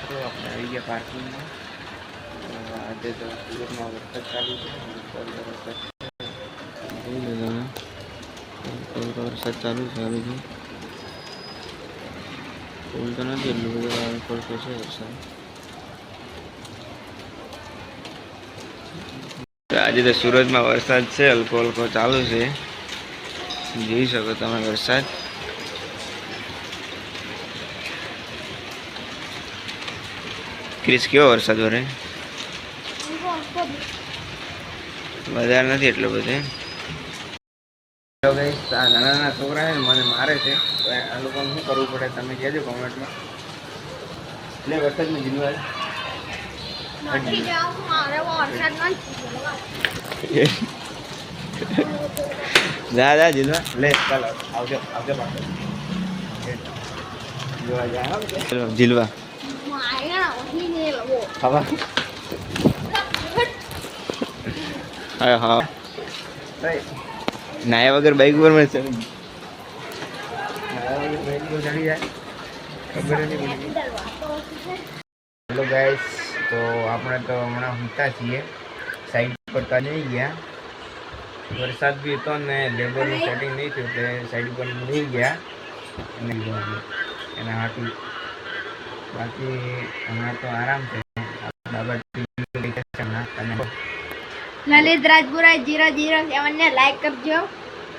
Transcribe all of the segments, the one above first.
તો આપણે આવી ગયા પાર્કિંગમાં. આજે તો સુરતમાં વરસાદ ચાલુ છે. વરસાદ ચાલુ છે હવે. ફૂલ તો નથી એટલું બધું પડતો છે વરસાદ. આજે તો સુરતમાં વરસાદ છે, હલકો હલકો ચાલુ છે. જોઈ શકો તમે વરસાદ. ક્રિસ કેવો વરસાદ વરે? વધારે નથી એટલો બધો. નાના નાના છોકરા છે ને મને મારે છે, તો આ લોકોને શું કરવું પડે તમે કહેજો કોમેન્ટમાં. એટલે વરસાદમાં જીનવા જા જા જીનવા લે ચાલો આવજો આવજો પાછો જોવા જા જીલવા હા હા હા નાયા વગર બાઈક ઉપર મેં ચડી જાય ખબર નહીં. હેલો ગાઈસ, તો આપણે તો હમણાં ઊંઘતા છીએ, સાઈડ પર તો નહીં ગયા. વરસાદ બી હતો ને લેબરનું સેટિંગ નહીં થયું એટલે સાઈડ ઉપર નહીં ગયા એના હાટું. બાકી હમણાં તો આરામ છે. લલિત રાજપુરા 007 ને લાઈક કરજો,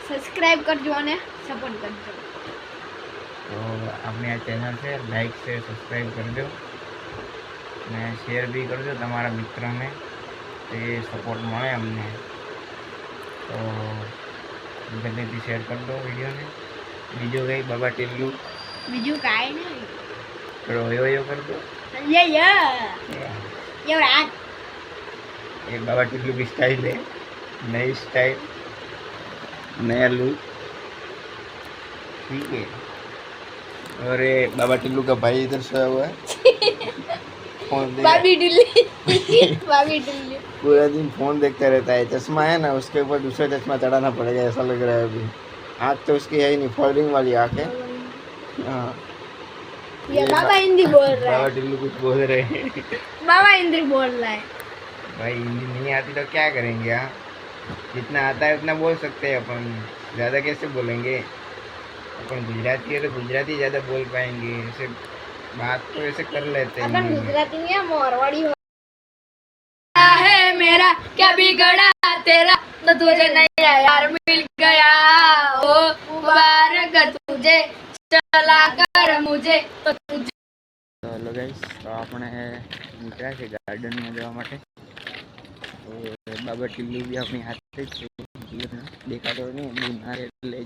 સબસ્ક્રાઇબ કરજો અને સપોર્ટ કરજો. તો આપણી આ ચેનલ છે, લાઈક છે, સબસ્ક્રાઈબ કરજો અને શેર બી કરજો તમારા મિત્રોને, તે સપોર્ટ મળે અમને. તો જલ્દીથી શેર કરી દો વિડીયોને. બીજું કંઈ બાબા ટીલ્લું? બીજું કાંઈ નહીં, થોડો યો કરી દો. एक बाबा टिल्लू की स्टाइल है, नई स्टाइल, नया लुक, ठीक है. और ये बाबा टिल्लू का भाई इधर सोया हुआ है, फोन देख बाबी टिल्ली बाबी टिल्ली पूरा दिन फोन देखता रहता है. चश्मा है ना, उसके ऊपर दूसरा चश्मा चढ़ाना पड़ेगा ऐसा लग रहा है अभी. आँख तो उसकी है ही नहीं, फोल्डिंग वाली आँख है. हाँ, ये बाबा हिंदी बोल रहा है. बाबा टिल्लू कुछ बोल रहे हैं. बाबा हिंदी बोल रहा है. भाई हिंदी नहीं आती तो क्या करेंगे? हाँ, जितना आता है उतना बोल सकते हैं अपन, ज़्यादा कैसे बोलेंगे? अपन गुजराती है तो गुजराती ज़्यादा बोल पाएंगे, ऐसे बात तो ऐसे कर लेते हैं. अपन गुजराती में मारवाड़ी है मेरा, क्या बिगड़ा तेरा, तो तुझे नहीं यार मिल गया, ओ मुबारक तुझे चला कर मुझे तो तुझे. हेलो गाइस, तो આપણે નીકળ્યા છે ગાર્ડનમાં જવા માટે. તો બાબા ટિલ્લુ બી આપણી હાથે જ છે, દેખાતો નહીં બુના એટલે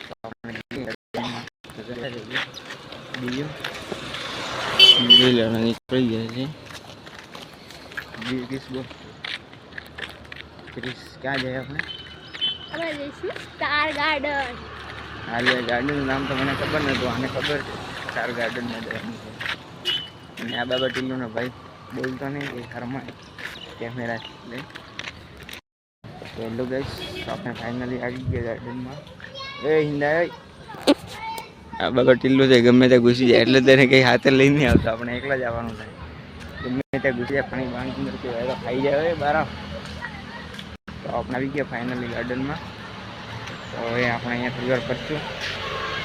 તો આપણે બીજું જોઈ લેવાનું નીકળી ગયા છે. ક્રિસ ક્યાં જાય આપણે? હવે જઈશું સ્ટાર ગાર્ડન. હાલ ગાર્ડનનું નામ તો મને ખબર નહોતું, આને ખબર છે સ્ટાર ગાર્ડનમાં જવાનું છે. અને આ બાબા ટિલ્લુનો ભાઈ બોલતો નહીં, એ ઘરમાં કેમેરા લઈ. તો હેલો ગાઈસ, આપણે ફાઇનલી આવી ગયા ગાર્ડનમાં. એ હિંદા આ બાબા ટિલ્લુ છે, ગમે ત્યાં ઘૂસી જાય એટલે તેને કંઈ હાથે લઈ નહીં આવતો, આપણે એકલા જ આવવાનું થાય. ગમે ત્યાં ઘૂસી જાય, પાણી બાંધ અંદર કહેવાય ખાઈ જાય બારા. તો આપણે આવી ગયા ફાઇનલી ગાર્ડનમાં. તો હવે આપણે અહીંયા થોડી વાર ફરશું.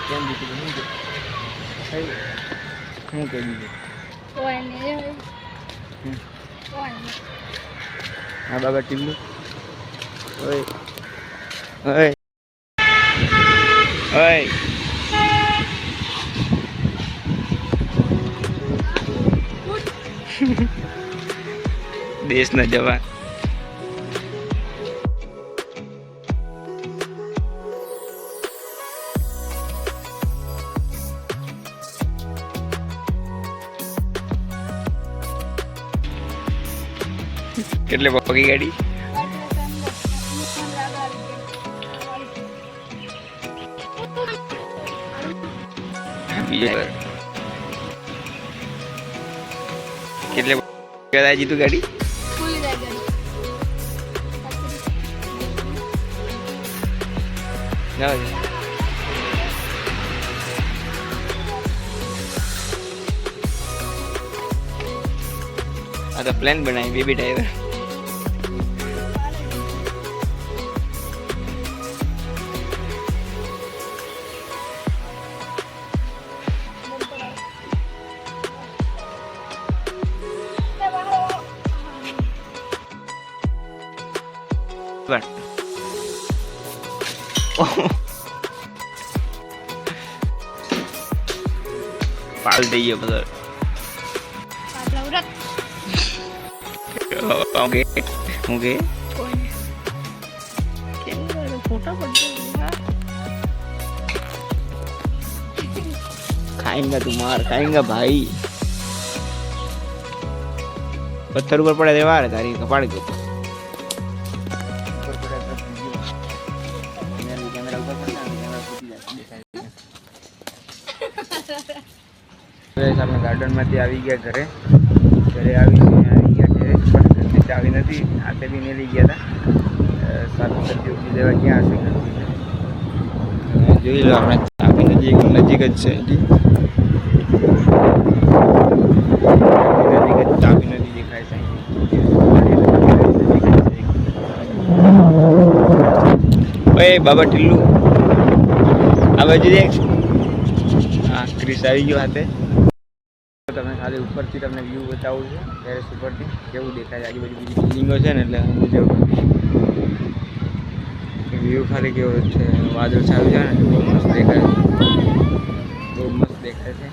કેમ દીધું શું કહી દીધું? હા બાબા ટિલ્લુ, ઓય ઓય ઓય દેશના જવાન. કેટલે પગી ગાડી? કેટલે કદાચ તું ગાડી तो प्लान बनाई बेबी ड्राइवर पाल दઈએ બધા ओके ओके फोटा खाएंगा तू मार खाएंगा भाई पत्थर ऊपर पड़े दे वार तारी कपाड़ के ऊपर कैमरा ऊपर पड़े कैमरा फूटी जाती है सामने गार्डन માંથી આવી ગયા ઘરે આવી ગયા ટેરેસ પર ચાવી નથી આતે બી નહીં લઈ ગયા હતા સારું સબ્જી ઉગી દેવા ક્યાં હશે જોઈ લો આપણે ચાવી નજીક જ છે ચાવી નથી દેખાય છે ઓય બાબા ટીલ્લુ આ બાજુ દેખ હા ક્રિસ આવી ગયો હાથે તમે ખાલી ઉપરથી તમને વ્યૂ બતાવું છું ટેરેસ ઉપરથી કેવું દેખાય આજુબાજુ બીજી બિલ્ડિંગો છે ને એટલે વ્યૂ ખાલી કેવો છે વાદળ છાયું છે ને બહુ મસ્ત દેખાય છે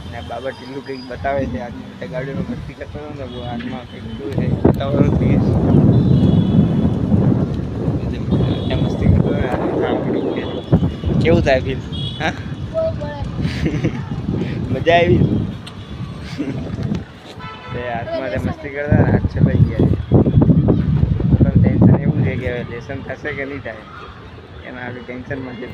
અને બાબા ટીલ્લુ કંઈક બતાવે છે આજની ગાર્ડનમાં મસ્તી કરતો હતો ને બહુ હાથમાં કંઈક શું છે બતાવવાનું ત્યાં મસ્તી કરતો કેવું થાય ફીલ હા મજા આવી હાથમાં મસ્તી કરતા ને હાથ છલાઈ ગયા પણ ટેન્શન એવું છે કે લેસન થશે કે નહીં થાય એના આગળ ટેન્શનમાં છે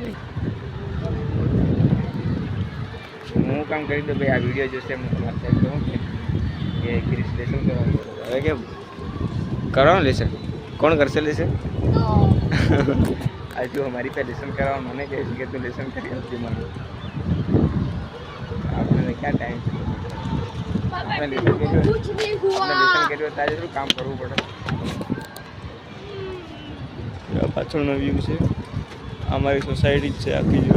હું કામ કરી દઉં ભાઈ આ વિડીયો જોશે હું તમારે સાહેબ કહું કે ક્રિસ લેસન કરવાનું હવે કે કરવાનું લેસન કોણ કરશે લેસન आज जो हमारी पे लेसन कराओ मैंने कह कि तू लेसन करिए अपने मन आपने क्या टाइम आपने लेसन કર્યો તારે થોડું કામ કરવું પડે પાછળનો વ્યૂ છે અમારી સોસાયટી જ છે આખી જો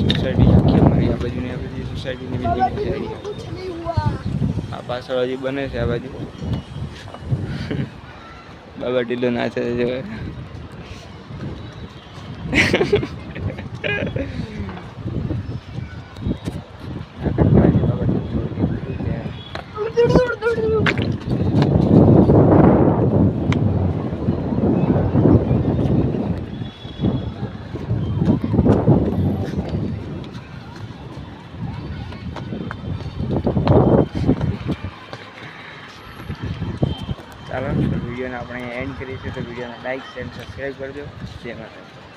સોસાયટી આખી અમારી આ બાજુની આ બધી સોસાયટીની બિલ્ડિંગ છે આ પાછળ હજી બને છે આ બાજુ બાબા ટીલ્લુ નાચે છે ચાલો વિડીયોને આપણે એન્ડ કરીએ છીએ તો વિડીયોને લાઈક શેર સબસ્ક્રાઈબ કરજો જય માતા